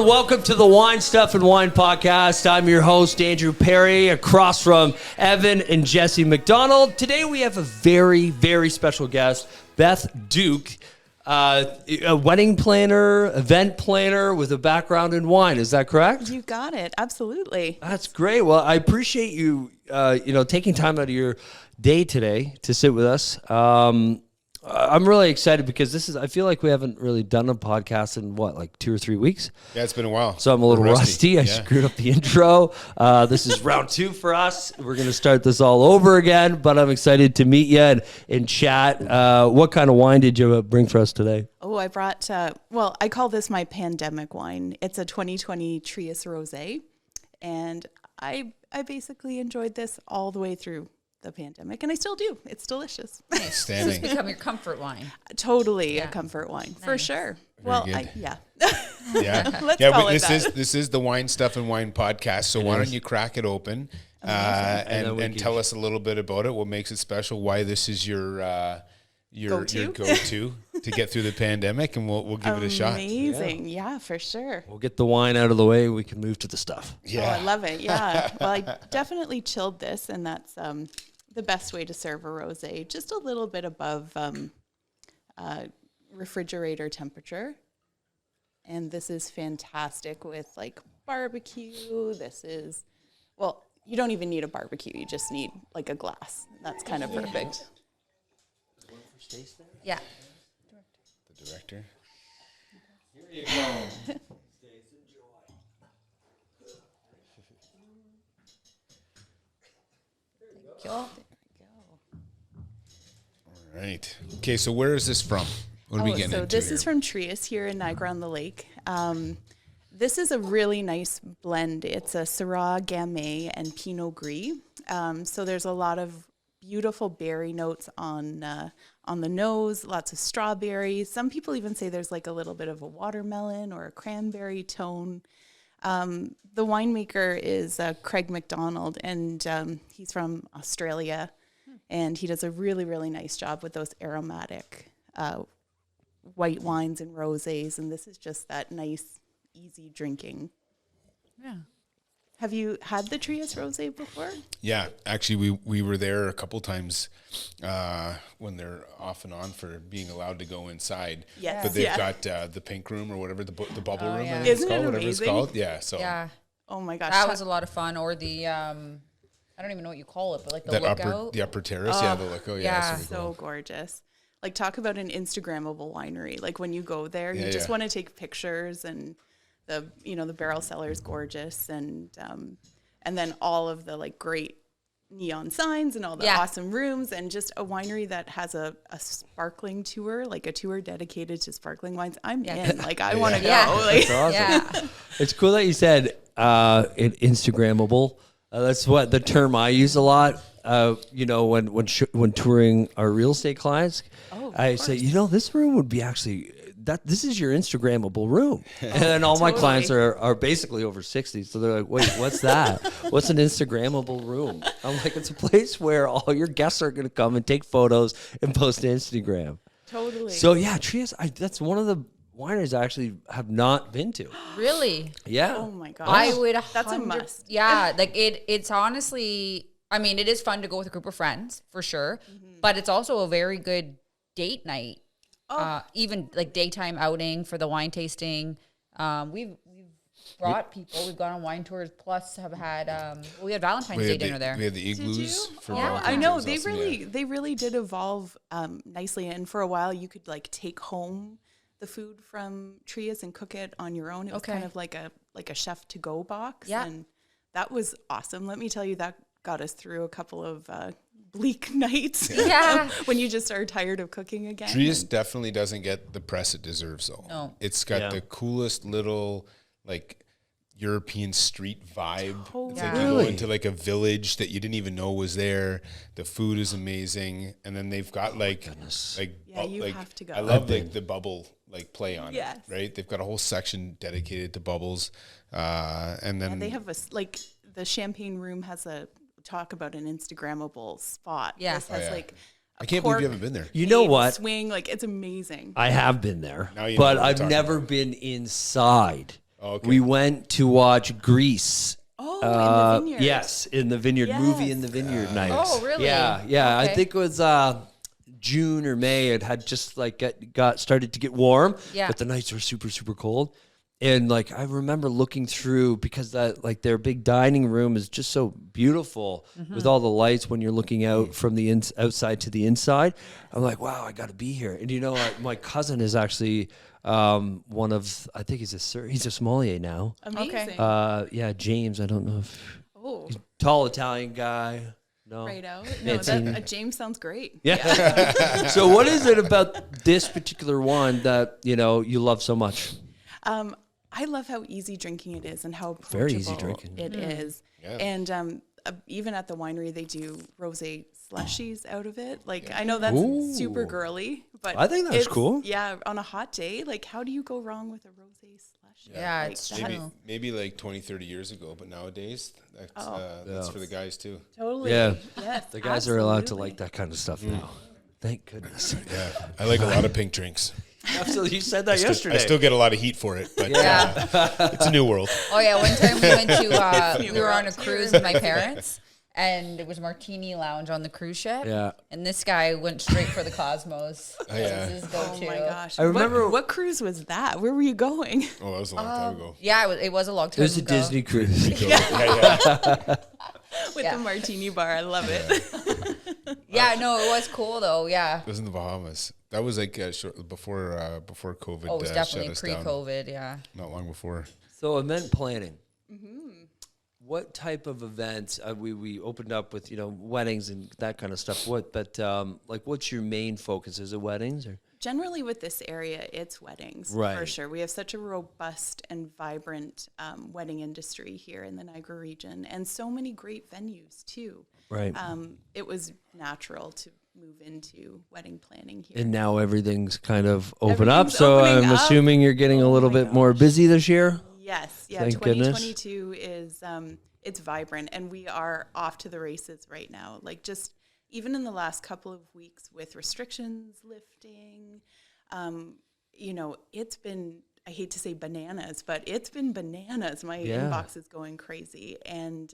welcome to the Wine Stuff and Wine podcast. I'm your host, Andrew Perry, across from Evan and Jesse McDonald. Today we have a very, very special guest, Beth Duc, a wedding planner, event planner with a background in wine. Is that correct? You got it. Absolutely. That's great. Well, I appreciate you, taking time out of your day today to sit with us. I'm really excited because I feel like we haven't really done a podcast in like 2 or 3 weeks. Yeah, it's been a while. So I'm a little rusty. I screwed up the intro. This is round 2 for us. We're going to start this all over again, but I'm excited to meet you and chat. What kind of wine did you bring for us today? Oh, I brought, I call this my pandemic wine. It's a 2020 Trius Rosé, and I basically enjoyed this all the way through the pandemic, and I still do. It's delicious. So it's become your comfort wine. Totally a comfort wine, for sure. Yeah. Let's yeah, call but it that. This is the Wine Stuff and Wine podcast. So why don't you crack it open and tell us a little bit about it? What makes it special? Why this is your go-to to get through the pandemic, and we'll give it a shot. Amazing, yeah, for sure. We'll get the wine out of the way. We can move to the stuff. Yeah, I love it. Yeah, well, I definitely chilled this, and that's the best way to serve a rosé. Just a little bit above refrigerator temperature, and this is fantastic with like barbecue. This is you don't even need a barbecue. You just need like a glass. That's kind of perfect. Yeah. The director. Here you go. All right. Okay, so where is this from? What are we getting into this here? is from Trius here in Niagara-on-the-Lake. This is a really nice blend. It's a Syrah, Gamay, and Pinot Gris. So there's a lot of beautiful berry notes on the nose, lots of strawberries. Some people even say there's like a little bit of a watermelon or a cranberry tone. The winemaker is Craig McDonald, and he's from Australia, and he does a really, really nice job with those aromatic white wines and rosés, and this is just that nice, easy drinking. Yeah. Have you had the Trius Rosé before? Yeah, actually, we were there a couple times when they're off and on for being allowed to go inside. Yes. But they've got the pink room or whatever, the bubble room. Yeah. Isn't it whatever it's amazing? called. Yeah. So. Yeah. Oh my gosh, that was a lot of fun. Or the I don't even know what you call it, but like the lookout. The upper terrace. The lookout. Yeah. So gorgeous. Like, talk about an Instagrammable winery. Like, when you go there, you just want to take pictures, and the barrel cellar is gorgeous, and then all of the like great neon signs and all the awesome rooms, and just a winery that has a sparkling tour, like a tour dedicated to sparkling wines. I'm in. Like, I want to go. Like, That's awesome. Yeah. It's cool that you said Instagrammable. That's what the term I use a lot. When touring our real estate clients, I say, this room would be actually this is your Instagrammable room. And then all my clients are basically over 60. So they're like, wait, what's that? What's an Instagrammable room? I'm like, it's a place where all your guests are going to come and take photos and post to Instagram. Totally. So yeah, Trius, that's one of the wineries I actually have not been to. Really? Yeah. Oh my gosh. I would. That's a must. Yeah. Like it's honestly, I mean, it is fun to go with a group of friends for sure, but it's also a very good date night. Even like daytime outing for the wine tasting. We've brought people. We've gone on wine tours. Plus, have had we had Valentine's Day dinner there. We had the igloos. For I know they really did evolve nicely. And for a while, you could like take home the food from Trius and cook it on your own. It was kind of like a chef to go box. Yeah, and that was awesome. Let me tell you, that got us through a couple of bleak nights. Yeah. When you just are tired of cooking again. Trius definitely doesn't get the press it deserves, though. No. It's got the coolest little like European street vibe. It's like you go into like a village that you didn't even know was there. The food is amazing, and then they've got you have to go. I love like the bubble like play on it, right? They've got a whole section dedicated to bubbles, and then they have the champagne room has a talk about an Instagrammable spot. Yeah, this has like. I can't believe you haven't been there. You know what? Swing, like, it's amazing. I have been there, but I've never been inside. Okay. We went to watch Grease. Oh, in the vineyard. Yes, in the vineyard. Movie in the vineyard night. Oh, really? Yeah. Okay. I think it was June or May. It had just like got started to get warm. Yeah. But the nights were super, super cold. And like I remember looking through, because that like their big dining room is just so beautiful with all the lights when you're looking out from the outside to the inside. I'm like, wow, I got to be here. And you know, my cousin is actually one of, I think he's a sommelier now. Amazing. Yeah, James. I don't know if Oh, he's a tall Italian guy. No. right out. No, Nancy. James sounds great. Yeah. So what is it about this particular one that you love so much? I love how easy drinking it is and how Very easy approachable drinking. it is. Yeah. And even at the winery, they do rosé slushies out of it. Like I know that's super girly, but I think that's it's- cool. Yeah, on a hot day, like how do you go wrong with a rosé slushie? Yeah, Like, it's that- true. Maybe like 20, 30 years ago, but nowadays that's for the guys too. Totally. Yeah. Yes. The guys are allowed to absolutely. like that kind of stuff now. Thank goodness. Yeah, I like a lot of pink drinks. Absolutely, you said that yesterday. I still get a lot of heat for it, but Yeah. it's a new world. Oh yeah, one time we went to New we were on a world. cruise with my parents, and it was Martini Lounge on the cruise ship. Yeah. And this guy went straight for the Cosmos. Oh, yeah. That was his Oh go-to. my gosh! I remember- what cruise was that? Where were you going? Oh, that was a long time ago. Yeah, it was a long It time was a ago. Disney cruise. Yeah. With Yeah. the martini bar. I love it. Yeah, no, it was cool though. Yeah. It was in the Bahamas. That was like before COVID. Oh, it was definitely shut us down. pre-COVID. Yeah. Not long before. So event planning. What type of events? We opened up with weddings and that kind of stuff. What's your main focus? Is it weddings or? Generally, with this area, it's weddings for Right. sure. We have such a robust and vibrant wedding industry here in the Niagara region, and so many great venues too. Right. It was natural to move into wedding planning here. And now everything's kind of open up. Everything's So opening I'm up. assuming you're getting a little bit more busy this year. Yes, yeah. Thank goodness. 2022 is it's vibrant, and we are off to the races right now. Like just even in the last couple of weeks with restrictions lifting, it's been, I hate to say bananas, but it's been bananas. My inbox is going crazy. And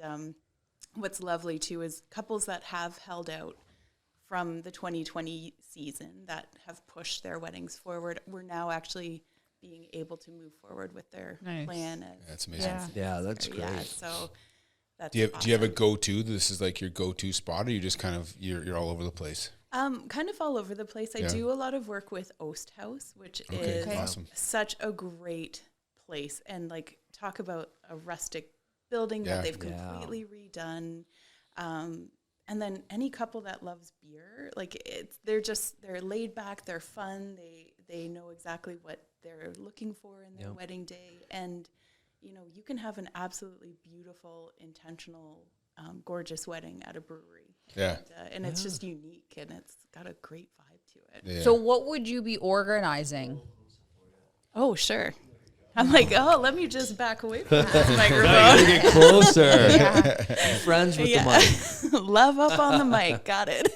what's lovely too is couples that have held out from the 2020 season that have pushed their weddings forward, we're now actually being able to move forward with their Nice. plan. That's amazing. Yeah, that's great. Yeah, so that's Do you have a awesome. go-to? This is like your go-to spot, or you just kind of you're all over the place? Kind of all over the place. I Yeah. do a lot of work with Oast House, which Okay, is awesome. such a great place. And like talk about a rustic building Yeah. that they've Yeah. completely redone. And then any couple that loves beer, like they're laid back, they're fun, they know exactly what they're looking for in their wedding day. And you can have an absolutely beautiful, intentional, gorgeous wedding at a brewery. Yeah. And it's just unique, and it's got a great vibe to it. Yeah. So what would you be organizing? Oh, sure. I'm like, let me just back away from this Gotta microphone. get closer. Be friends with the mic. Love up on the mic. Got it.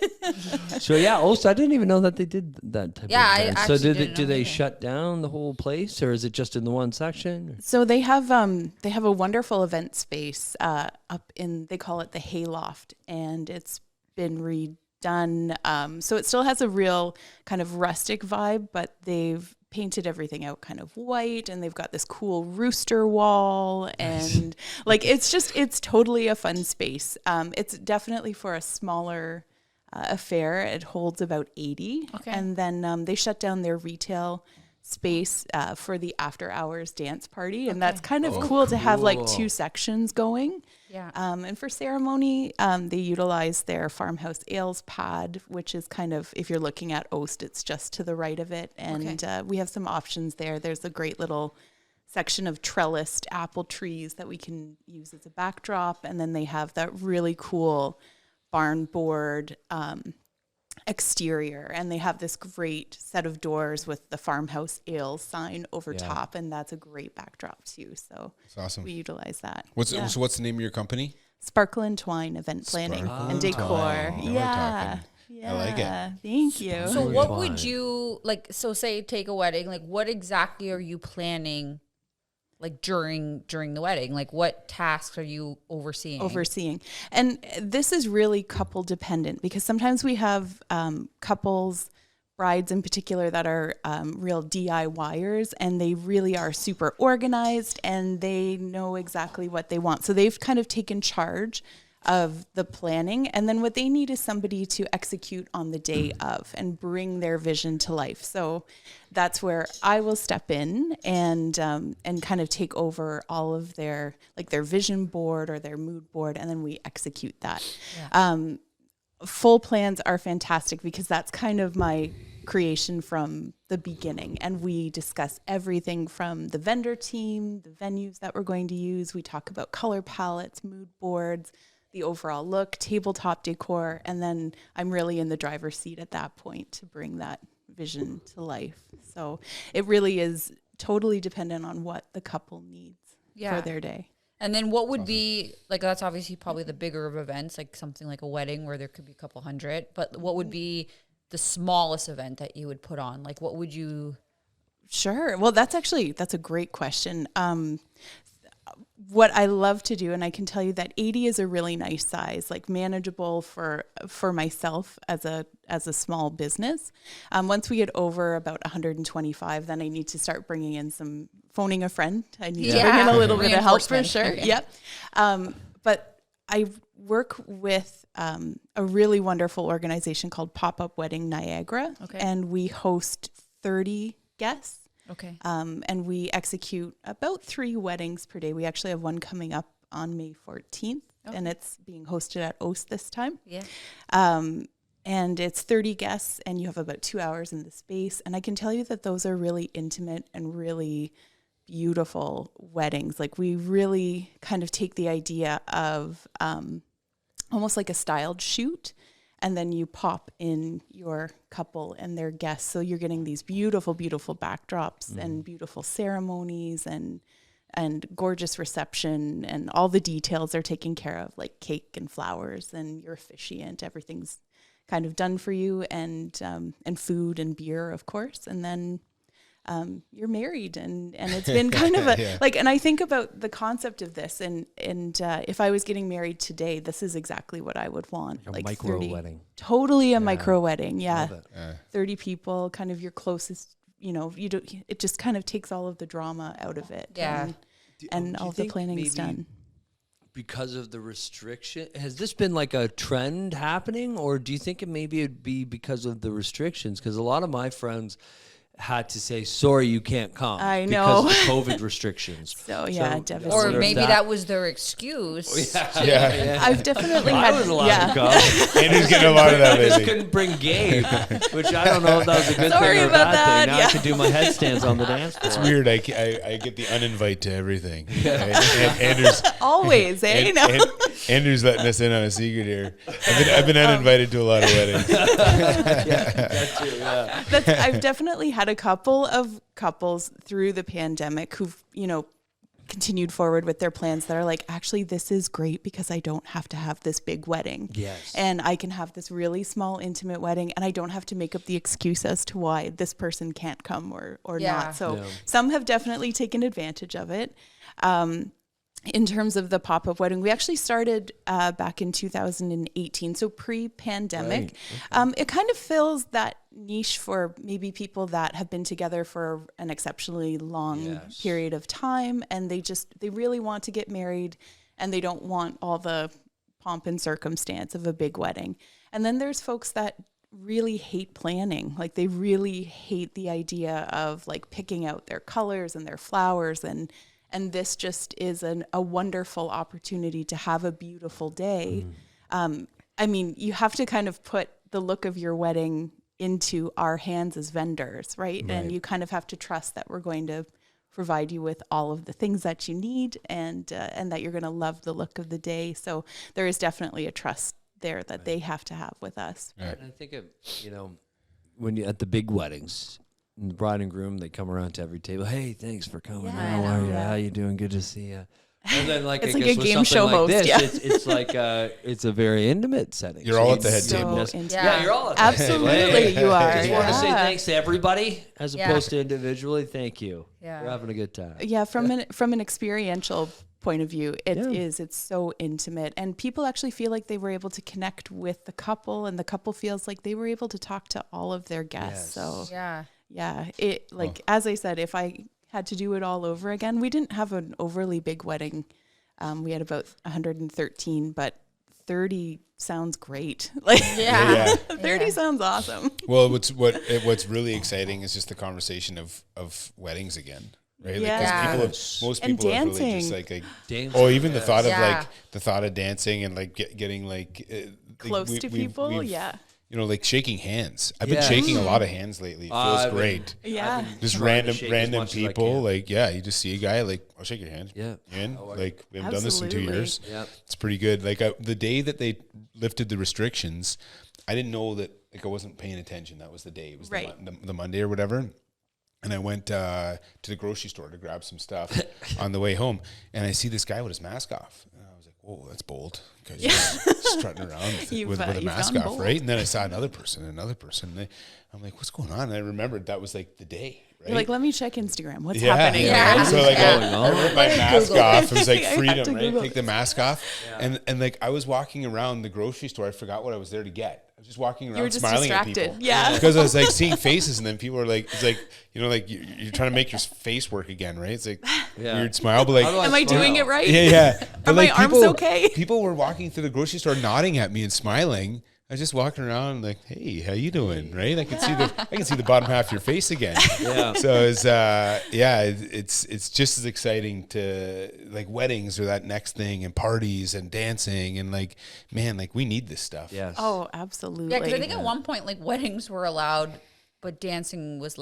So I didn't even know that they did that type Yeah, of I event. So actually do didn't know they either. shut down the whole place, or is it just in the one section? So they have a wonderful event space up in, they call it the Hayloft, and it's been redone. So it still has a real kind of rustic vibe, but they've painted everything out kind of white, and they've got this cool rooster wall, and like it's totally a fun space. It's definitely for a smaller affair. It holds about 80. Okay. And then they shut down their retail space for the after hours dance party, and that's kind of cool to have like two sections going. Yeah. And for ceremony, they utilize their farmhouse ales pad, which is kind of, if you're looking at Oast, it's just to the right of it. And we have some options there. There's a great little section of trellised apple trees that we can use as a backdrop. And then they have that really cool barn board exterior, and they have this great set of doors with the farmhouse ales sign over top, and that's a great backdrop too. So That's awesome. we utilize that. So what's the name of your company? Sparkle and Twine event planning Sparkle and decor. Now we're Yeah. talking. I like it. Thank you. So Very what fine. would you like? So say take a wedding. Like what exactly are you planning like during the wedding? Like what tasks are you overseeing? And this is really couple dependent, because sometimes we have couples, brides in particular, that are real DIYers, and they really are super organized and they know exactly what they want. So they've kind of taken charge of the planning, and then what they need is somebody to execute on the day of and bring their vision to life. So that's where I will step in and kind of take over all of their vision board or their mood board, and then we execute that. Yeah. Full plans are fantastic because that's kind of my creation from the beginning, and we discuss everything from the vendor team, the venues that we're going to use. We talk about color palettes, mood boards, the overall look, tabletop decor, and then I'm really in the driver's seat at that point to bring that vision to life. So it really is totally dependent on what the couple needs for their day. And then what would be, like, that's obviously probably the bigger of events, like something like a wedding where there could be a couple hundred, but what would be the smallest event that you would put on? Like, what would you? Sure. Well, that's a great question. What I love to do, and I can tell you that 80 is a really nice size, like manageable for myself as a small business. Once we get over about 125, then I need to start bringing in phoning a friend. I need to bring in a little bit of help for sure. Okay. Yep. But I work with a really wonderful organization called Pop-Up Wedding Niagara, and we host 30 guests. Okay. And we execute about 3 weddings per day. We actually have one coming up on May 14th, and it's being hosted at OST this time. Yeah. And it's 30 guests, and you have about 2 hours in the space. And I can tell you that those are really intimate and really beautiful weddings. Like, we really kind of take the idea of almost like a styled shoot, and then you pop in your couple and their guests. So you're getting these beautiful, beautiful backdrops and beautiful ceremonies and gorgeous reception, and all the details are taken care of, like cake and flowers and your officiant. Everything's kind of done for you, and food and beer, of course. And then you're married, and it's been kind of a like, and I think about the concept of this, and if I was getting married today, this is exactly what I would want. A like micro 30, wedding. Totally a micro wedding. Yeah. 30 people, kind of your closest, it just kind of takes all of the drama out of it. Yeah. And all the planning is done. Because of the restriction, has this been like a trend happening, or do you think it'd be because of the restrictions? Because a lot of my friends had to say, sorry, you can't come. I know. Because of COVID restrictions. Devastating. Or maybe that was their excuse. Yeah. I've definitely had. I was allowed to come. Andrew's getting a lot of that I just lately. couldn't bring Gabe, which I don't know if that was a good Sorry thing or a about bad thing. that, Now I could do my headstands on the dance floor. It's weird. I get the uninvite to everything. And Andrew's Always, eh? Andrew's letting us in on a secret here. I've been uninvited to a lot of weddings. That too, yeah. I've definitely had a couple of couples through the pandemic who've, continued forward with their plans that are like, actually, this is great because I don't have to have this big wedding. Yes. And I can have this really small, intimate wedding, and I don't have to make up the excuse as to why this person can't come or not. So some have definitely taken advantage of it. In terms of the pop-up wedding, we actually started back in 2018, so pre-pandemic. Right. It kind of fills that niche for maybe people that have been together for an exceptionally long period of time, and they really want to get married, and they don't want all the pomp and circumstance of a big wedding. And then there's folks that really hate planning. Like, they really hate the idea of like picking out their colors and their flowers, and this just is a wonderful opportunity to have a beautiful day. I mean, you have to kind of put the look of your wedding into our hands as vendors, right? And you kind of have to trust that we're going to provide you with all of the things that you need, and that you're going to love the look of the day. So there is definitely a trust there that they have to have with us. Right. And I think of, when you at the big weddings, the bride and groom, they come around to every table. Hey, thanks for coming. How are you? How you doing? Good to see you. And then It's I like guess a with game something show like host, this, yeah. it's like it's a very intimate setting. You're all you at the head So table. intimate. Yeah, you're all at the head table. Absolutely, you are. Just want to say Yeah. thanks to everybody as Yeah. opposed to individually. Thank you. Yeah. We're having a good time. Yeah, from an experiential point of view, it's so intimate, and people actually feel like they were able to connect with the couple, and the couple feels like they were able to talk to all of their guests. Yes. So Yeah. it as I said, if I had to do it all over again, we didn't have an overly big wedding. We had about 113, but 30 sounds great. Like Yeah. 30 sounds awesome. Well, what's really exciting is just the conversation of weddings again. Right? Yeah. Because most And people have really dancing. just Dancing, or even the thought of Yeah. the thought of dancing and getting Close to people, we've, yeah. like shaking hands. I've been Yeah. shaking a lot of hands lately. It feels I've been- great. Yeah. Just trying to shake as random much as I people, can. you just see a guy, I'll shake your hand. Yeah. You in? We haven't done this in 2 Absolutely. years. Yeah. It's pretty good. The day that they lifted the restrictions, I didn't know that, I wasn't paying attention. That was the day. It was Right. the Monday or whatever. And I went to the grocery store to grab some stuff on the way home. And I see this guy with his mask off. And I was like, whoa, that's bold. Because you're strutting around with a You've mask gone off, bold. right? And then I saw another person. And I'm like, what's going on? And I remembered that was the day, right? You're like, let me check Instagram. What's happening? Yeah. Right? So I ripped my mask Google. off. It was like I have freedom, to right? Google Take the mask off. And I was walking around the grocery store. I forgot what I was there to get. I was just walking around You were just smiling at distracted. people. Yeah. Because I was seeing faces, and then people were it's you're trying to make your face work again, right? It's weird smile, but How do Am I doing it right? yeah. But Are my arms okay? People were walking through the grocery store nodding at me and smiling. I was just walking around hey, how you doing? Right? I can see the bottom half of your face again. Yeah. So it's just as exciting to weddings or that next thing and parties and dancing and we need this stuff. Yes. Oh, absolutely. Yeah, because I think at one point, weddings were allowed, but dancing was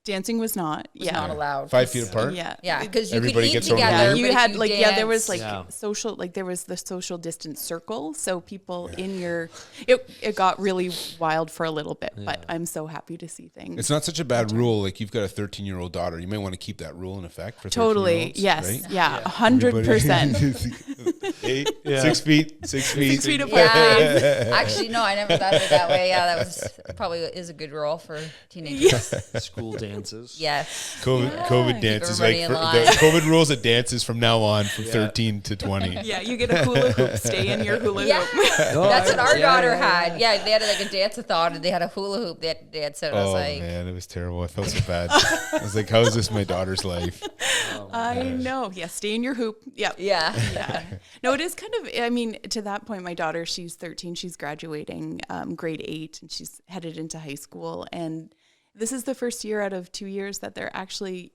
dancing was not. not allowed. 5 feet apart. Yeah. Yeah, because you Everybody could eat gets their own together. room. but You if had you there was dance- social, there was the social distance circle. So people in it got really wild for a little bit, but I'm so happy to see things. It's not such a bad rule. You've got a 13-year-old daughter. You may want to keep that rule in effect for Totally. 13-year-olds, Yes. right? Yeah. 100%. 6 feet. 6 feet. 6 feet apart. Yeah. Actually, no, I never thought of it that way. Yeah, that was probably is a good rule for teenagers. School dances. Yes. COVID dances. everybody in line. The COVID rules at dances from now on from 13 to 20. Yeah. You get a hula hoop. Stay in your hula Yeah, hoop. that's what our Yeah, daughter yeah, had. Yeah, they had a dance-a-thon, and they had a hula hoop that they had set. I was Oh like, man, it was terrible. I felt so bad. I was like, how is this my daughter's life? I know. Yeah. Stay in your hoop. Yep. yeah, Yeah. No, it is kind of, I mean, to that point, my daughter, she's 13, she's graduating grade 8, and she's headed into high school. And this is the first year out of 2 years that they're actually,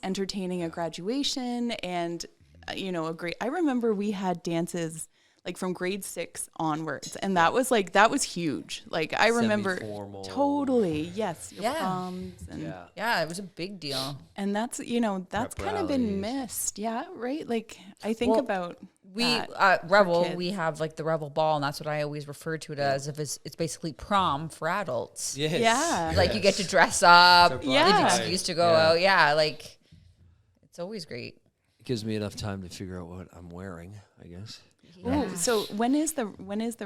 entertaining a graduation and, I remember we had dances from grade 6 onwards. And that was huge. I remember Semi-formal. totally. Yes. Your Yeah. proms and Yeah. yeah, it was a big deal. and that's that's kind of been missed. Yeah. Right. I think about We that Revel, kids. we have the Revel Ball, and that's what I always refer to it as. If it's basically prom for adults. Yes. Yeah. You get to dress up, Yeah. give excuse to go out. Yeah, it's always great. It gives me enough time to figure out what I'm wearing, I guess. Oh, so when is the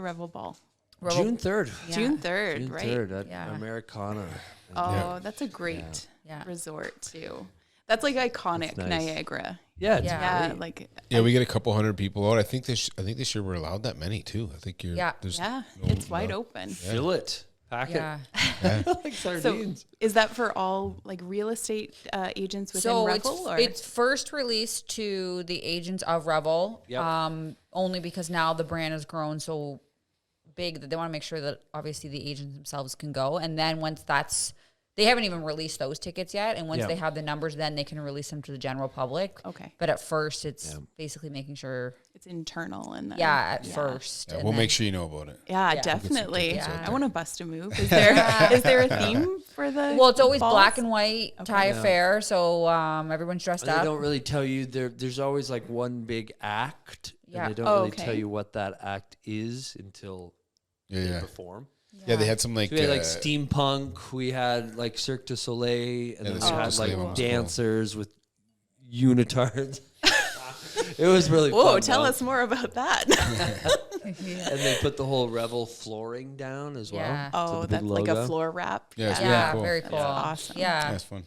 Revel Ball? Revel- June 3rd. Yeah. June 3rd, June right? 3rd at Yeah. Americana. Oh, that's a great Yeah. resort too. That's iconic That's nice. Niagara. Yeah. It's Yeah. great. Yeah, Yeah, we get a couple hundred people out. I think this year we're allowed that many too. I think Yeah. there's it's wide open. Fill it. Pack Yeah. it. Like So sardines. is that for all real estate agents within So Revel? it's first released to the agents of Revel, Yep. only because now the brand has grown so big that they want to make sure that obviously the agents themselves can go. And then once they haven't even released those tickets yet. And once Yeah. they have the numbers, then they can release them to the general public. Okay. But at first, it's basically making sure, it's internal and then, at first. Yeah, and we'll then- make sure you know about it. Yeah, Yeah. definitely. tickets out I there. want to bust a move. Is there a theme for the? Well, it's always balls? black and white tie affair, so everyone's dressed They up. don't really tell you. There's always one big act, Yeah. and they don't Oh, really okay. tell you what that act is until they Yeah. perform. Yeah, they had some So we had steampunk. We had Cirque du Soleil, and then the we Cirque du had Soleil one was cool. dancers with unitards. It was really Whoa, fun. tell us more about that. And they put the whole Revel flooring down as well. Yeah. Oh, the big that's like a logo. floor wrap. Yeah, it's Yeah, cool. very cool. awesome. Yeah. That's fun.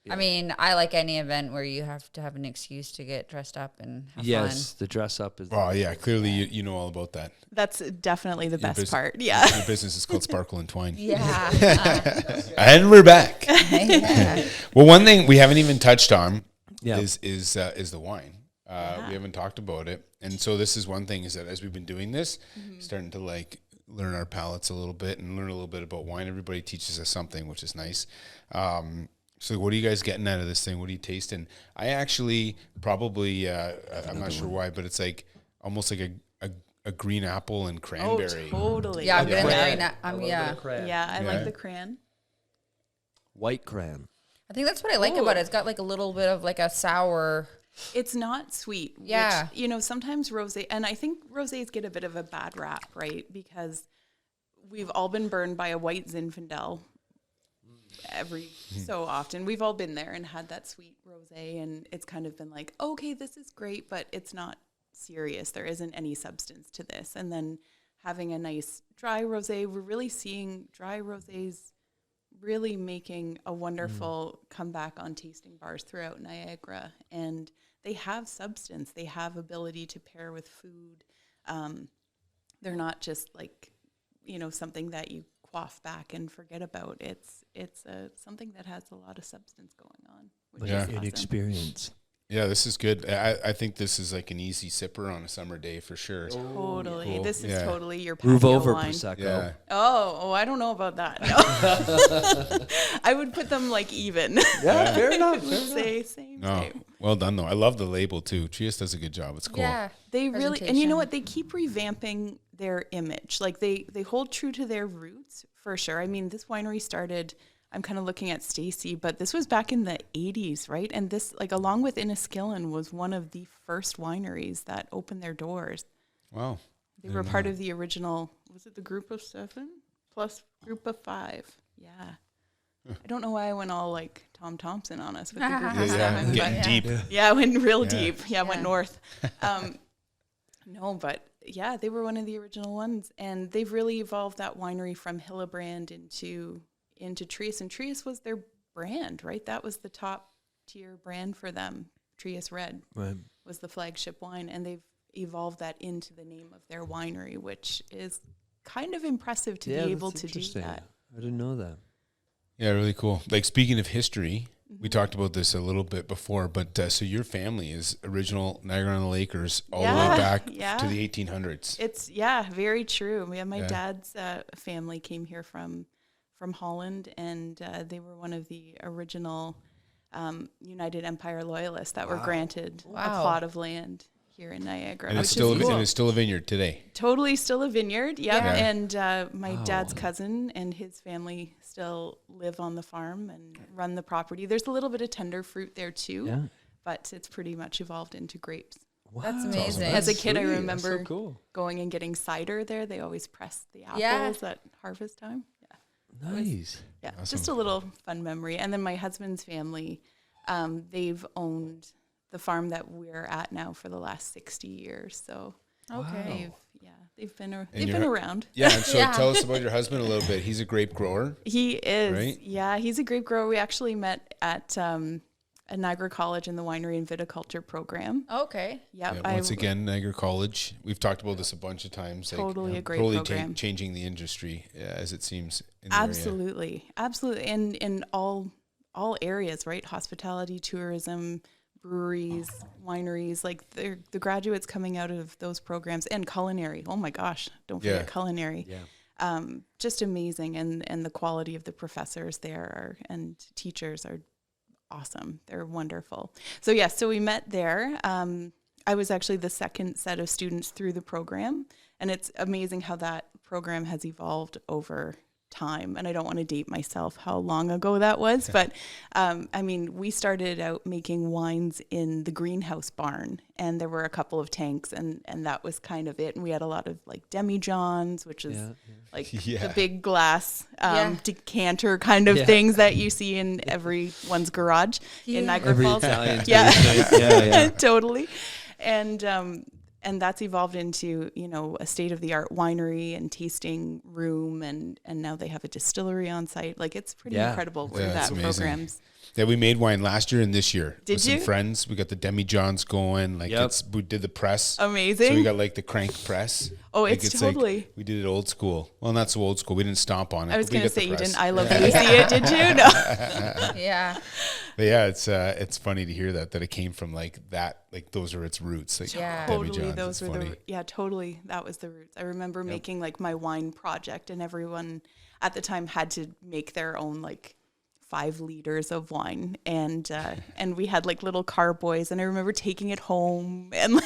I mean, I like any event where you have to have an excuse to get dressed up and have Yes, the dress up is. Oh, yeah. Clearly, you know all about that. That's definitely the best bus- part. Yeah. Your business is called Sparkle and Twine. fun. Yeah. And we're back. Yeah. Well, one thing we haven't even touched on Yeah. is the wine. We haven't talked about it, and so this is one thing is that as we've been doing this, starting to like learn our palates a little bit and learn a little bit about wine. Everybody teaches us something, which is nice. So what are you guys getting out of this thing? What are you tasting? I actually probably I'm not sure why, but it's like almost like a green apple and Oh, cranberry. totally. Yeah, I'm Cran. getting I love a bit yeah. of cran. Yeah, I Yeah. like the cran. White cran. I think that's what I like about it. It's got like a little bit of like a sour. It's not sweet. Yeah. Which, you know, sometimes rosé, and I think rosés get a bit of a bad rap, right? Because we've all been burned by a white Zinfandel every so often. We've all been there and had that sweet rosé, and it's kind of been like, okay, this is great, but it's not serious. There isn't any substance to this. And then having a nice dry rosé, we're really seeing dry rosés really making a wonderful comeback on tasting bars throughout Niagara. And they have substance. They have ability to pair with food. They're not just like, you know, something that you quaff back and forget about. It's something that has a lot of substance going on, which Yeah. is An awesome. experience. Yeah, this is good. I think this is like an easy sipper on a summer day for sure. Totally. Cool. This is Yeah. totally your patio Move over wine. Prosecco. Yeah. Oh, I don't know about that. No. I would put them like even. Yeah, fair enough. Say same. No, well done though. I love the label too. Trius does a good job. It's cool. Yeah. They really, and you Presentation. know what? They keep revamping their image. Like they hold true to their roots for sure. I mean, this winery started, I'm kind of looking at Stacy, but this was back in the 80s, right? And this, like along with Inniskillen, was one of the first wineries that opened their doors. Wow. They were part of the original, was it the group of 7 plus group of 5? Yeah. I don't know why I went all like Tom Thompson on us with the group of 7. but Getting deep. yeah, I went real Yeah. deep. Yeah, I went north. No, but yeah, they were one of the original ones, and they've really evolved that winery from Hillebrand into Trius, and Trius was their brand, right? That was the top tier brand for them. Trius Red Right. was the flagship wine, and they've evolved that into the name of their winery, which is kind of impressive to be able that's to do interesting. that. I didn't know that. Yeah, really cool. Like speaking of history, we talked about this a little bit before, but so your family is original Niagara-on-the-Lakers all the way Yeah, back yeah. to the 1800s. It's very true. Yeah, my Yeah. dad's family came here from Holland, and they were one of the original United Empire loyalists that were granted a Wow. plot of land here in Niagara. And which it's is still cool. and it's still a vineyard today. Totally still a vineyard. Yep. Yeah. And my dad's cousin and his family still live on the farm and run the property. There's a little bit of tender fruit there too, Yeah. but it's pretty much evolved into grapes. That's amazing. As a kid, I sweet. That's remember so cool. going and getting cider there. They always press the apples Yeah. at harvest time. Yeah. Nice. Yeah. Just a little fun memory. And then my husband's family, they've owned the farm that we're at now for the last 60 years. So Okay. they've been you're- around. Yeah, and so Yeah. tell us about your husband a little bit. He's a grape grower. He is. Right? Yeah, he's a grape grower. We actually met at Niagara College in the winery and viticulture program. Okay. Yep. Yeah, once again, Niagara College. We've talked about this a bunch of times. Totally a great totally program. changing the industry as it seems. In the Absolutely. Absolutely. And in all areas, right? Hospitality, tourism, breweries, wineries, like the graduates coming out of those programs, and culinary. Oh my gosh, don't forget Yeah. culinary. Yeah. Just amazing. And the quality of the professors there and teachers are awesome. They're wonderful. So yes, so we met there. I was actually the second set of students through the program, and it's amazing how that program has evolved over time. And I don't want to date myself how long ago that was, but I mean, we started out making wines in the greenhouse barn, and there were a couple of tanks, and that was kind of it. And we had a lot of like demijohns, which is like Yeah. the big glass Yeah. decanter kind of things that you see in everyone's garage in Niagara Every Falls. Italian. Yeah. yeah. Totally. And that's evolved into, you know, a state-of-the-art winery and tasting room, and now they have a distillery on site. Like, it's pretty incredible where that program's. Yeah, we made wine last year and this year. Did with you? some friends. We got the demi-johns going. Like, we did the press. Amazing. So we got like the crank press. Oh, like, it's totally. Like, we did it old school. Well, not so old school. We didn't stomp on it. I was going to say, you didn't I Love yeah. Lucy it, did you? No. Yeah. But yeah, it's funny to hear that it came from like that. Like, those are its roots. Like, Yeah. Totally. Those were totally. That was the roots. I remember making like my wine project, and everyone at the time had to make their own like 5 liters of wine, and we had like little carboys, and I remember taking it home, and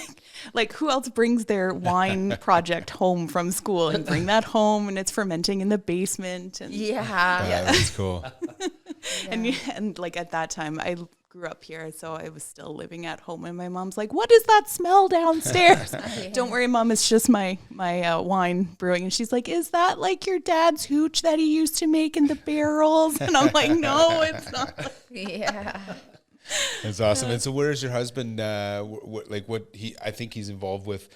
like who else brings their wine project home from school and bring that home, and it's fermenting in the basement, and That's cool. and like at that time I grew up here, so I was still living at home, and my mom's like, "What is that smell downstairs?" Don't worry, Mom, it's just my wine brewing. And she's like, "Is that like your dad's hooch that he used to make in the barrels?" And I'm like, "No, it's not." Yeah. That's awesome. And so, where is your husband? I think he's involved with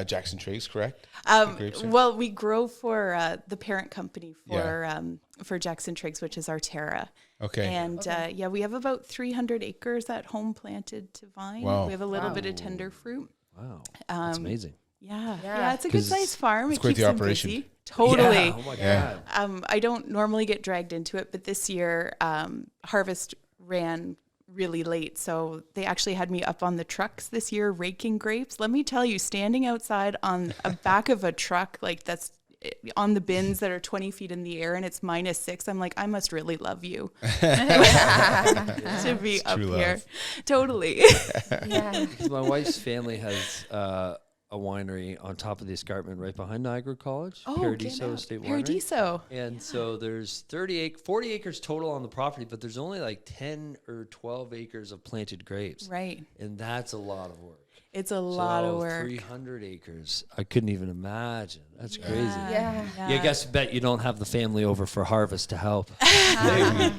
Jackson Triggs, correct? Well, we grow for the parent company for Jackson Triggs, which is Arterra. Okay. And we have about 300 acres at home planted to vine. Wow. We have a little bit of tender fruit. Wow, that's amazing. Yeah, it's a good sized farm. It quite keeps the them operation. busy. Totally. Yeah, oh my God. I don't normally get dragged into it, but this year harvest ran really late, so they actually had me up on the trucks this year raking grapes. Let me tell you, standing outside on a back of a truck like that's on the bins that are 20 feet in the air and it's -6, I'm like, I must really love you to be up here. Totally. Yeah. Because my wife's family has a winery on top of the escarpment right behind Niagara College, Paradiso Estate Winery. Paradiso. And so there's 40 acres total on the property, but there's only like 10 or 12 acres of planted grapes. Right. And that's a lot of work. It's a lot of work. 300 acres. I couldn't even imagine. That's crazy. Yeah. I bet you don't have the family over for harvest to help.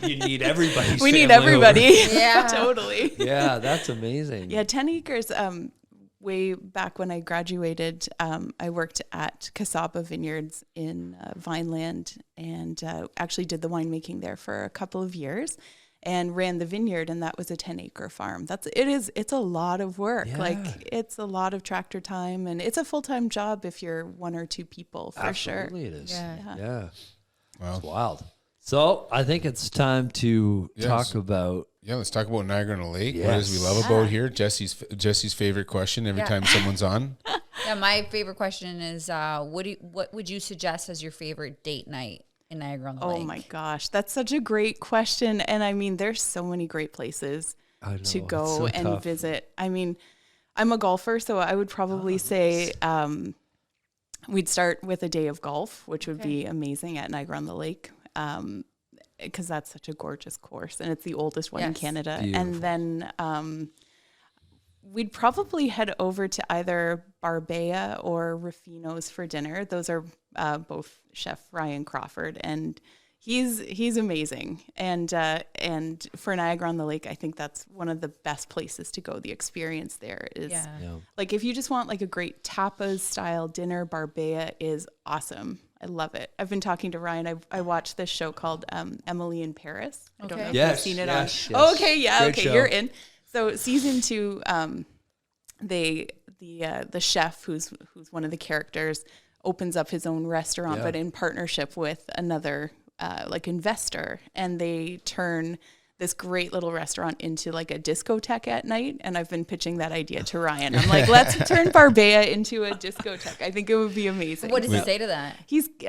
You need everybody. We need everybody. Yeah. Totally. Yeah, that's amazing. Yeah, 10 acres. Way back when I graduated, I worked at Casaba Vineyards in Vineland, and actually did the winemaking there for a couple of years, and ran the vineyard, and that was a 10-acre farm. It's a lot of work. Yeah. Like, it's a lot of tractor time, and it's a full-time job if you're 1 or 2 people, for sure. Absolutely it is. Yeah. Wow. It's wild. So I think it's time to talk about. Yeah, let's talk about Niagara-on-the-Lake. Yes. What is we love about here? Jesse's favorite question every time someone's on. Yeah, my favorite question is, what would you suggest as your favorite date night in Niagara-on-the-Lake? Oh my gosh, that's such a great question. And I mean, there's so many great places to go and visit. I mean, I'm a golfer, so I would probably say we'd start with a day of golf, which would be amazing at Niagara-on-the-Lake. Because that's such a gorgeous course, and it's the oldest one in Canada. Beautiful. And then we'd probably head over to either Barbea or Ruffino's for dinner. Those are both Chef Ryan Crawford, and he's amazing. And for Niagara-on-the-Lake, I think that's one of the best places to go. The experience there is like, if you just want like a great tapas style dinner, Barbea is awesome. I love it. I've been talking to Ryan. I watched this show called Emily in Paris. I don't know if you've seen it on. Yes. Oh, okay, yeah, Great okay, show. you're in. So season 2, the chef who's one of the characters opens up his own restaurant, but in partnership with another like investor, and they turn this great little restaurant into like a discotheque at night. And I've been pitching that idea to Ryan. I'm like, let's turn Barbea into a discotheque. I think it would be amazing. What does he say to that?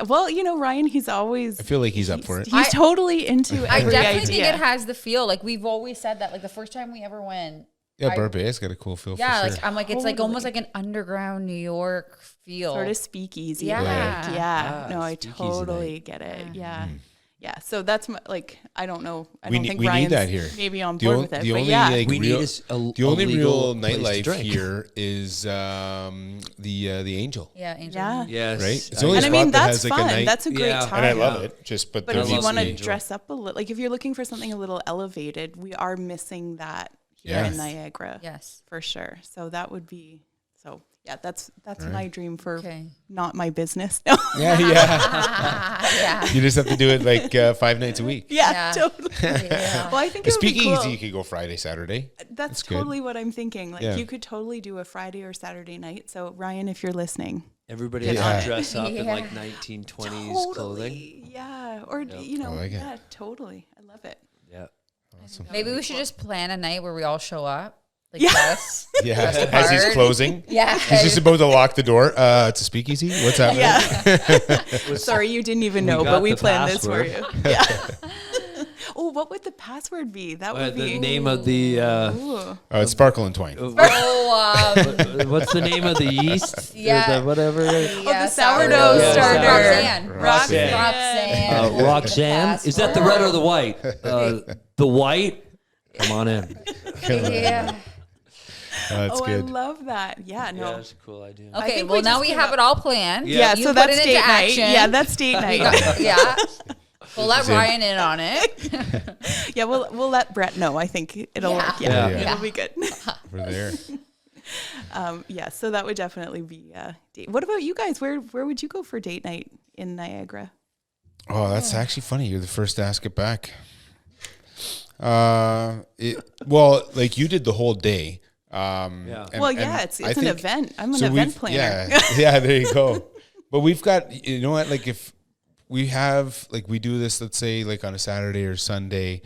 Ryan, he's always. I feel like he's up for it. He's totally into every idea. I definitely think it has the feel. Like, we've always said that. Like, the first time we ever went. Yeah, Barbea's got a cool feel. Yeah, for sure. like I'm like, it's like almost like an underground New York feel. Sort of speakeasy. Yeah. Like, yeah. No, I speakeasy totally night. get it. Yeah. Yeah, so that's like, I don't know. I We don't need- think we need Ryan's that here. maybe on board with it. The But only yeah, like We need real, the only legal real place to nightlife drink. here is the Angel. Yeah, Angel. yeah. Yes. Right? It's the only And I spot mean, that that's has like fun. a night. That's a great Yeah. time. And I love it. But there if you needs want to to be- dress up a little, like if you're looking for something a little elevated, we are missing that here in Niagara. Yes. For sure. So that would be, so yeah, that's my dream for not my business. No. Yeah. Yeah. You just have to do it like 5 nights a week. Yeah, totally. Yeah. Well, I think The it would be speakeasy, cool. you could go Friday, Saturday. That's good. totally what I'm thinking. Like Yeah. you could totally do a Friday or Saturday night. So Ryan, if you're listening, Everybody has Yeah. to dress up in Yeah. like 1920s clothing. totally, yeah, or you know, I like it. yeah, totally. I love it. Yeah. Awesome. Maybe we should just plan a night where we all show up. Like Yeah. us. Yeah, as he's closing. Yeah. He's just about to lock the door. It's a speakeasy. What's happening? Yeah. Sorry, you didn't even know, got but we the planned this for password. you. Yeah. Oh, what would the password be? That would The be name of the Ooh. It's Sparkle and Twine. Oh, what's the name of the yeast? Yeah. Or the whatever. the sourdough Yeah, starter. Roxanne. Roxanne. Roxanne. Roxanne. Is that the red or the white? The white. Come on in. Yeah. That's Oh, good. I love that. Yeah, no. Yeah, that's a cool idea. I Okay, think well we now just we came have up- it all planned. Yeah, You so put that's it into date night. action. Yeah, that's date night. Yeah. We'll let He's in. Ryan in on it. Yeah, we'll let Brett know. I think it'll Yeah. work. Yeah, Yeah. it'll be good. We're there. Yeah, so that would definitely be date. What about you guys? Where would you go for date night in Niagara? Oh, that's actually funny. You're the first to ask it back. Well, like you did the whole day. Yeah. It's I an think- event. I'm an so event we've- planner. Yeah, there you go. But we've got, you know what, like if we have, like we do this, let's say like on a Saturday or Sunday,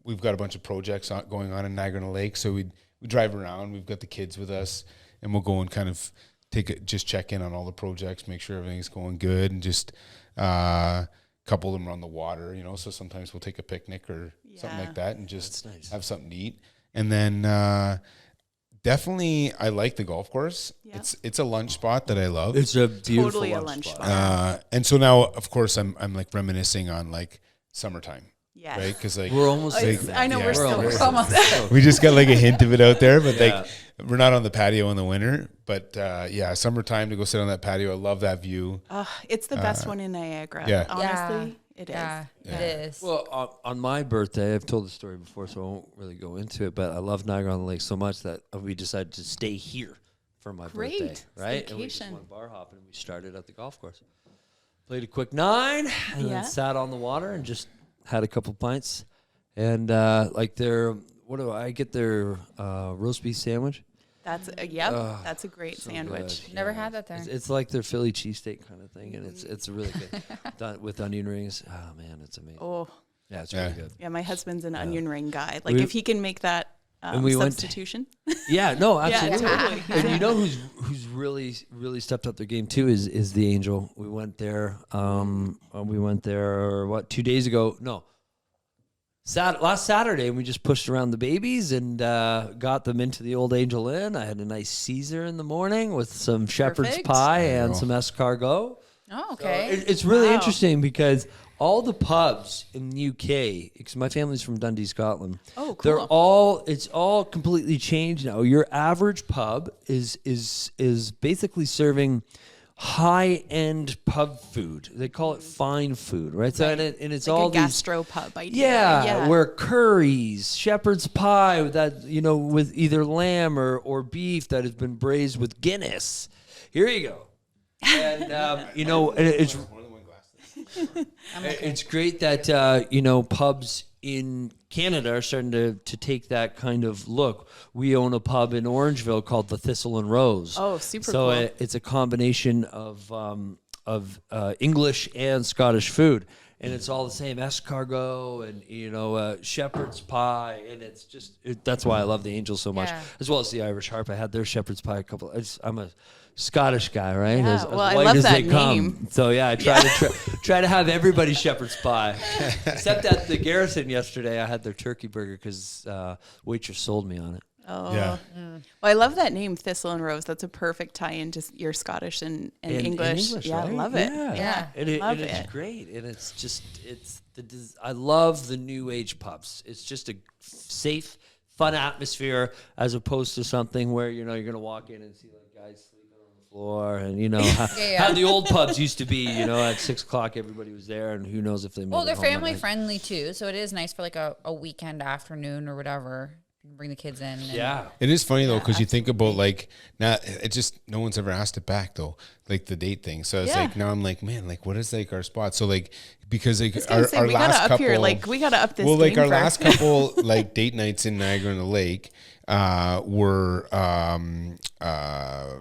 we've got a bunch of projects going on in Niagara-on-the-Lake. So we drive around, we've got the kids with us, and we'll go and kind of just check in on all the projects, make sure everything's going good, and just couple of them are on the water, you know, so sometimes we'll take a picnic or something like that and just have something to eat. And then definitely I like the golf course. Yeah. It's a lunch spot that I love. It's a beautiful Totally a lunch spot. And so now, of course, I'm like reminiscing on like summertime, Yes. right? Because like We're almost like, there. I know yeah, we're still Almost. we just got like a hint of it out there, but like we're not on the patio in the winter. But yeah, summertime to go sit on that patio. I love that view. It's the best one in Niagara. yeah. Honestly, it is. Yeah, it is. Well, on my birthday, I've told the story before, so I won't really go into it. But I love Niagara-on-the-Lake so much that we decided to stay here for my Great. birthday, right? And we just Staycation. went bar hopping, and we started at the golf course. Played a quick 9, and Yeah. then sat on the water and just had a couple pints. And like their, what do I get? Their roast beef sandwich. That's that's a great So sandwich. good. Never had that there. It's like their Philly cheesesteak kind of thing, and it's really good done with onion rings. Oh man, it's amazing. Oh, Yeah, it's really good. yeah, my husband's an onion ring guy. Like We- if he can make that And we went- substitution. Yeah, no, Yeah, absolutely. totally. And you know who's really stepped up their game too is the Angel. We went there. We went there 2 days ago? No, last Saturday, and we just pushed around the babies and got them into the old Angel Inn. I had a nice Caesar in the morning with some shepherd's Perfect. pie and some escargot. Oh, So okay. it's really Wow. interesting because all the pubs in the UK, because my family's from Dundee, Scotland. Oh, cool. It's all completely changed now. Your average pub is basically serving high-end pub food. They call it fine food, right? So and it's like all a these gastropub idea. yeah, where curries, shepherd's pie with either lamb or beef that has been braised with Guinness. Here you go. And it's great that pubs in Canada are starting to take that kind of look. We own a pub in Orangeville called the Thistle and Rose. Oh, super so cool. It's a combination of English and Scottish food, and it's all the same escargot and shepherd's pie, and it's just that's why I love the Angels so much, Yeah. as well as the Irish Harp. I had their shepherd's pie I'm a Scottish guy, right? Yeah, As well, I white love as they that come. name. So yeah, I try to have everybody shepherd's pie, except at the Garrison yesterday. I had their turkey burger because waitress sold me on it. Oh. Yeah. Well, I love that name, Thistle and Rose. That's a perfect tie into your Scottish and English. Yeah, I right? love it. Yeah, Yeah, and love it's it. great, and I love the new age pubs. It's just a safe, fun atmosphere as opposed to something where you're gonna walk in and see like guys sleeping on the floor, and you know how the old pubs used to be. You know, at 6 o'clock everybody was there, and who knows if they made Well, it they're home that family night. friendly too, so it is nice for like a weekend afternoon or whatever. You can bring the kids in. And Yeah, It is funny though, because you think about like now, it just no one's ever asked it back though, like the date thing. So it's like now I'm like, man, like what is like our spot? So like because like our we last gotta up couple, here, like we gotta up this. well, like game our last first. couple like date nights in Niagara-on-the-Lake were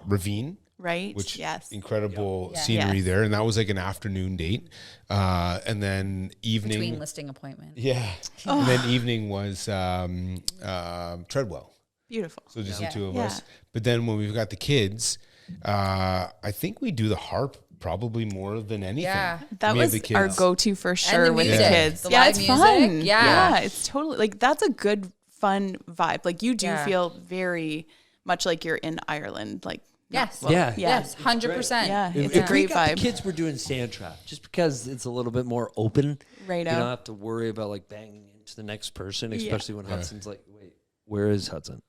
Ravine. Right. Which yes. incredible Yeah. scenery Yes. there, and that was like an afternoon date, and then evening. between listing appointments. Yeah, and then evening was Treadwell. Beautiful. So just Yeah. the two of Yeah. us. But then when we've got the kids, I think we do the harp probably more than anything. Yeah. That We have was the our kids. go-to for sure the with music. the kids. The yeah, live it's music. fun. Yeah. It's totally like that's a good fun vibe. Like you do Yeah. feel very much like you're in Ireland. Like Yes. Yeah. Yes. 100%. Yeah, If, it's a if we great got vibe. the kids were doing sand trap, just because it's a little bit more open. Right You now. don't have to worry about like banging into the next person, especially when Hudson's like, wait, where is Hudson?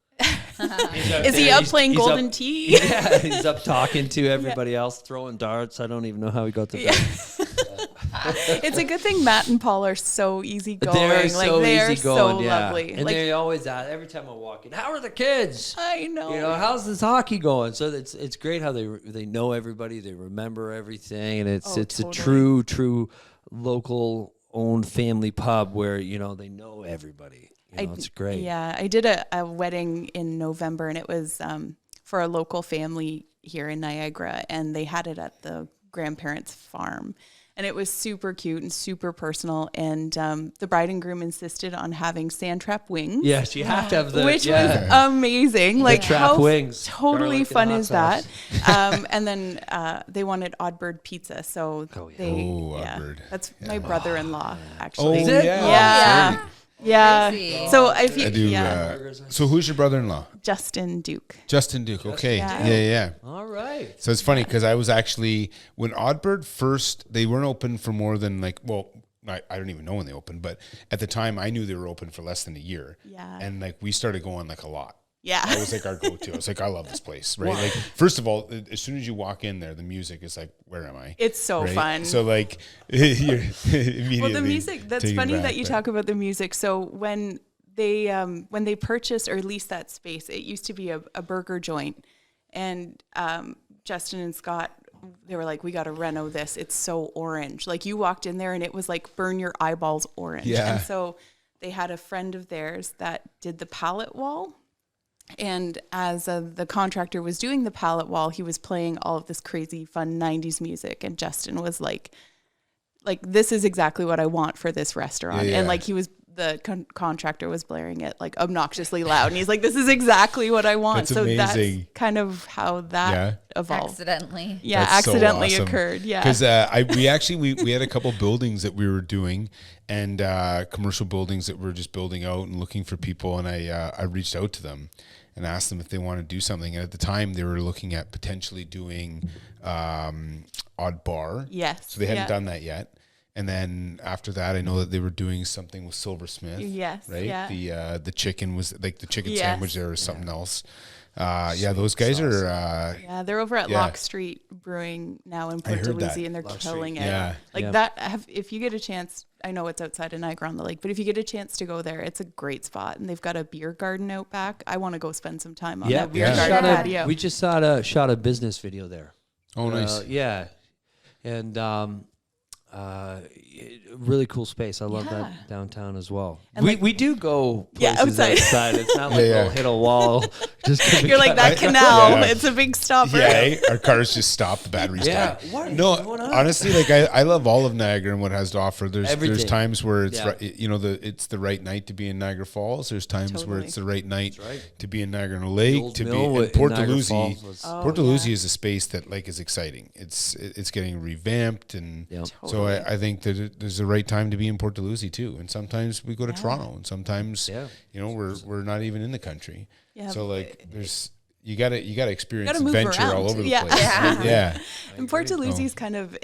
Is he up playing he's Golden up- Tea? Yeah, he's up talking to everybody else, throwing darts. I don't even know how he got to bed. It's a good thing Matt and Paul are so easygoing. They're Like so they are easygoing, so yeah. lovely. And Like they always ask every time I walk in, how are the kids? I know. You know, how's this hockey going? So it's great how they know everybody, they remember everything, and it's totally. a true local owned family pub where you know they know everybody. You know, it's great. Yeah, I did a wedding in November, and it was for a local family here in Niagara, and they had it at the grandparents' farm. And it was super cute and super personal. And the bride and groom insisted on having sand trap wings. Yes, you have to have the Which was amazing. Like trap how wings, totally garlic fun and is hot that? And then they wanted Oddbird pizza, so they Oddbird. that's my brother-in-law actually. Oh, yeah. Yeah. Yeah. Crazy. So if you I do. So who's your brother-in-law? Justin Duc. Justin Duc. Okay. Yeah. Yeah. All right. So it's funny because I was actually when Oddbird first, they weren't open for more than like, well, I don't even know when they opened, but at the time I knew they were open for less than a year. Yeah. And like we started going like a lot. Yeah. That was like our go-to. I was like, I love this place, right? Like, first of all, as soon as you walk in there, the music is like, where am I? It's so Right? fun. So like, you're immediately. Well, the music, that's taken funny back, that you but- talk about the music. So when they purchased or leased that space, it used to be a burger joint. And Justin and Scott, they were like, we got to reno this. It's so orange. Like you walked in there and it was like burn your eyeballs orange. Yeah. And so they had a friend of theirs that did the pallet wall. And as the contractor was doing the pallet wall, he was playing all of this crazy fun 90s music. And Justin was like, this is exactly what I want for this restaurant. Yeah. And like the contractor was blaring it like obnoxiously loud. And he's like, this is exactly what I want. That's so amazing. that's kind of how that evolved. Accidentally. Yeah, That's so accidentally awesome. occurred. Yeah. Because we had a couple buildings that we were doing and commercial buildings that we were just building out and looking for people. And I reached out to them and asked them if they want to do something. And at the time they were looking at potentially doing Odd Bar. Yes. So they hadn't done that yet. And then after that, I know that they were doing something with Silversmith. Yes, Right. yeah. The chicken was like the chicken Yes. sandwich there or something else. Those guys are. Yeah, they're over at Yeah. Lock Street Brewing now in Port heard that. Dalhousie, and they're killing it. Yeah. Like Yeah. that. If you get a chance, I know it's outside of Niagara-on-the-Lake, but if you get a chance to go there, it's a great spot, and they've got a beer garden out back. I want to go spend some time on that beer garden patio. We just shot a business video there. Oh, nice. Yeah, and really cool space. I love Yeah. that downtown as well. And We do go Yeah, places outside. outside. It's not like Yeah. we'll hit a wall. Just 'cause we You're like got- that canal. Yeah. It's a big stopper. Yeah, our cars just stop. The batteries Yeah. die. What is No, going on? honestly, like I love all of Niagara and what it has to offer. There's Everything. times where it's Yeah. right, it's the right night to be in Niagara Falls. There's times where Totally. it's the right night right. to be in Niagara-on-the-Lake. old To be mill in in Port Niagara Dalhousie. Falls was- Port Dalhousie is a space that like is exciting. It's getting revamped, and Yep. so I think that there's the right time to be in Port Dalhousie too. And sometimes we go to Toronto, and sometimes we're not even in the country. Yeah, So like you gotta experience gotta move adventure around. all over the Yeah. place. Yeah. And Port Dalhousie's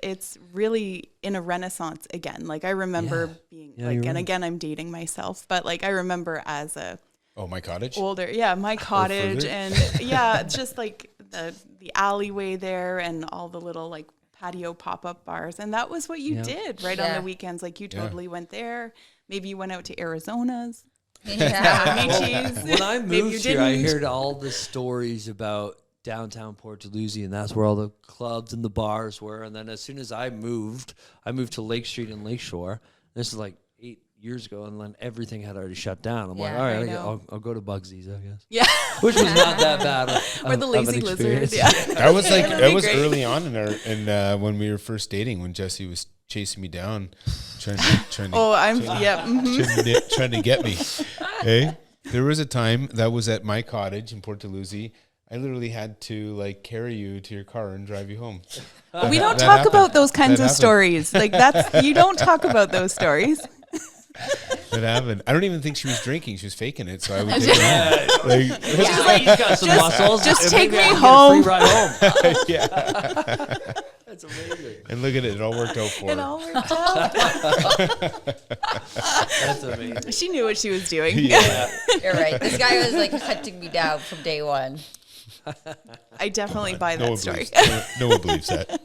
it's really in a renaissance again. Like I remember being Yeah, like, you're and right. again, I'm dating myself, but like I remember as a Oh, my cottage. older, my cottage, further? and it's just like the alleyway there and all the little like patio pop-up bars. And that was what you did on the weekends. Like you totally went there. Maybe you went out to Arizona's. Yeah. When I moved here, I heard all the stories about downtown Port Dalhousie, and that's where all the clubs and the bars were. And then as soon as I moved to Lake Street and Lakeshore. This is like 8 years ago, and then everything had already shut down. I'm like, all right, I'll go to Bugsy's, I guess. Yeah, which was not that bad. Or the Lazy Lizard. Yeah, that was like that was early on when we were first dating, when Jesse was chasing me down, trying to get me. Hey, there was a time that was at my cottage in Port Dalhousie. I literally had to like carry you to your car and drive you home. We don't talk about those kinds of stories. Like you don't talk about those stories. That happened. I don't even think she was drinking. She was faking it, so I would take her home. Like, she's like, he's got some muscles. Just take me home. Free ride home. Yeah. That's amazing. And look at it. It all worked out for her. It all worked out. That's amazing. She knew what she was doing. Yeah. You're right. This guy was like hunting me down from day one. I definitely buy that story. No one believes that.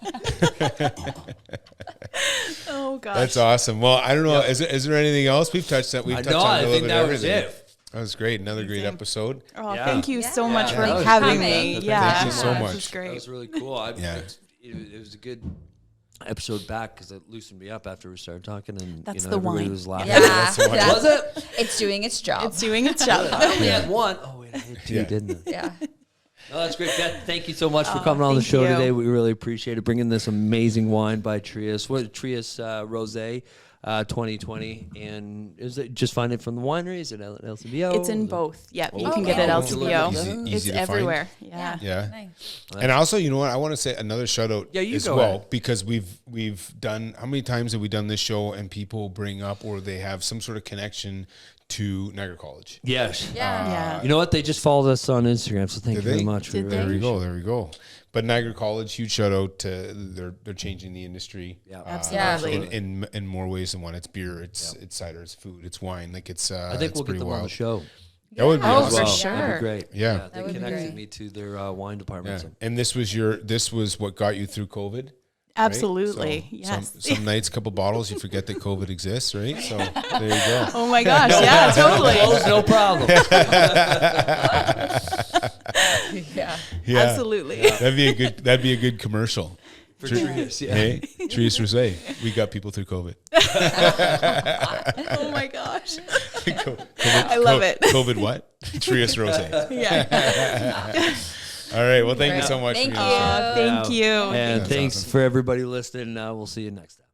Oh gosh, that's awesome. Well, I don't know. Is there anything else we've touched that we've touched on a little bit of everything? That was great. Another great episode. Oh, thank you so much for having me. Thank you so much. It was great. That was really cool. It was a good epised back because it loosened me up after we started talking, and that's you know, the everybody wine. was laughing. Yeah. Was it? It's doing its job. It's doing its job. I only had one. Oh wait, I had two, didn't I? Yeah. No, that's great, Beth. Thank you so much for coming on the show today. We really appreciate it. Bringing this amazing wine by Trius. What Trius Rosé 2020, and is it just find it from the winery? Is it LCBO? It's in both. Yeah, you can get it at LCBO. Easy it's to everywhere. Find. Yeah. Nice. And also, you know what? I want to say another shout out as well, ahead. because we've done, how many times have we done this show and people bring up or they have some sort of connection to Niagara College? Yes. Yeah. You know what? They just followed us on Instagram, so thank you very much. Did they? There we go. But Niagara College, huge shout out to they're changing the industry. Yeah, absolutely. In more ways than one. It's beer, it's cider, it's food, it's wine. Like it's. I think we'll get them on the show. That would be awesome. For sure. That'd be great. Yeah. They connected me to their wine department. Yeah. And this was what got you through COVID. Absolutely. Right? So yes. Some nights, couple bottles, you forget that COVID exists, right? So there you go. Oh my gosh. Yeah, totally. Close, no problem. Yeah. Absolutely. Yeah. That'd be a good commercial. For Trius, yeah. Hey, Trius Rosé. We got people through COVID. Oh my gosh. I love it. COVID what? Trius Rosé. Yeah. All right. Well, thank you so much. Thank for you. your time. Thank you. And That's thanks awesome. for everybody listening. We'll see you next time.